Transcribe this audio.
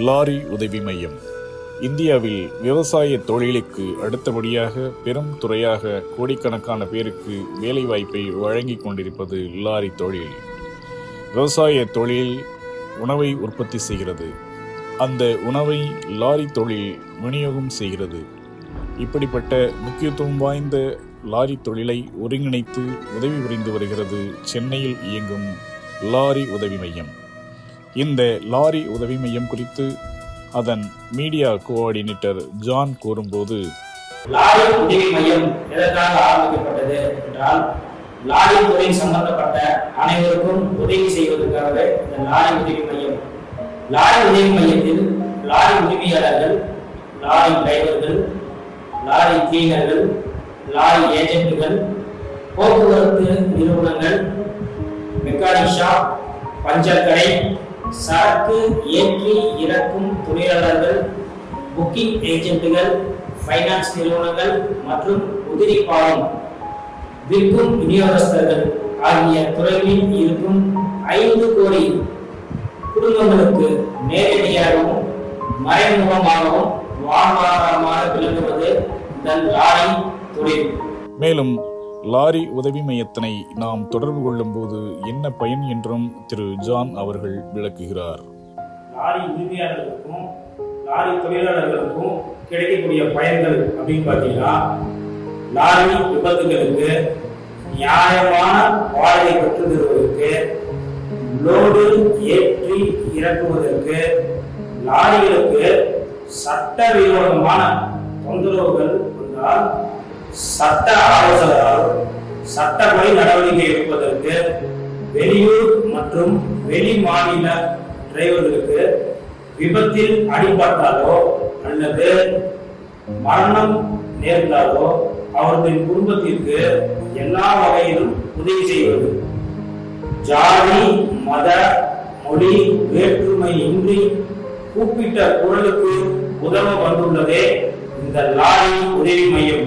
Lorry உதவி மையம் இந்தியாவில் விவசாய தொழிலுக்கு அடுத்தபடியாக பெரும் துறையாக கோடிக்கணக்கான பேருக்கு வேலைவாய்ப்பை வழங்கி கொண்டிருப்பது லாரி தொழில். விவசாய தொழில் உணவை உற்பத்தி செய்கிறது. அந்த உணவை லாரி தொழில் விநியோகம் செய்கிறது. இப்படிப்பட்ட முக்கியத்துவம் வாய்ந்த லாரி தொழிலை ஒருங்கிணைத்து உதவி புரிந்து வருகிறது சென்னையில் இயங்கும் லாரி உதவி மையம். இந்த லாரி உதவி மையம் குறித்து அதன் மீடியா கோஆர்டினேட்டர் ஜான் கூறும்போது, லாரி உதவி மையம் எதற்காக ஆரம்பிக்கப்பட்டது என்றால், லாரி தொழில் சம்பந்தப்பட்ட அனைவருக்கும் உதவி செய்வதற்காகவே இந்த லாரி உதவி மையம். லாரி உதவி மையத்தில் லாரி உரிமையாளர்கள், லாரி டிரைவர்கள், லாரி கிளீனர்கள், லாரி ஏஜென்ட்டுகள், போக்குவரத்து நிறுவனங்கள், மெக்கானிக் ஷாப், பஞ்சர் கடை, சரக்கு ஏற்றி இறக்கும் தொழிலாளர்கள், புக்கிங் ஏஜென்ட்டுகள், ஃபைனான்ஸ் நிறுவனங்கள் மற்றும் உதிரி பாலம் விற்கும் விநியோகஸ்தர்கள் ஆகிய துறைகளில் இருக்கும் 5 கோடி குடும்பங்களுக்கு நேரடியாகவும் மறைமுகமாகவும் வாழ்வாதாரமாக விளங்குவது இந்த லாரி தொழில். மேலும் லாரி உதவி மையத்தினை நாம் தொடர்பு கொள்ளும் போது என்ன பயன் என்றும் திரு ஜான் அவர்கள் விளக்குகிறார். லாரி உரிமையாளர்களுக்கும் லாரி தொழிலாளர்களுக்கும் கிடைக்கக்கூடிய பயன்கள் அப்படின்னு பார்த்தீங்கன்னா, லாரி விபத்துகளுக்கு நியாயமான வாடகை பெற்று தருவதற்கு, லோடு ஏற்றி இறக்குவதற்கு, லாரிகளுக்கு சட்டவிரோதமான தொந்தரவுகள் வந்தால் சட்ட ஆலோசகரால் சட்டப்படி நடவடிக்கை எடுப்பதற்கு, வெளியூர் மற்றும் வெளி மாநில டிரைவர்களுக்கு விபத்தில் அடிபட்டாலோ அல்லது மரணம் நேர்ந்தாலோ அவர்களின் குடும்பத்திற்கு எல்லா வகையிலும் உதவி செய்வது. ஜாதி, மத, மொழி வேற்றுமை இன்றி கூப்பிட்ட குரலுக்கு உதவ வந்துள்ளதே இந்த லாரி உதவி மையம்.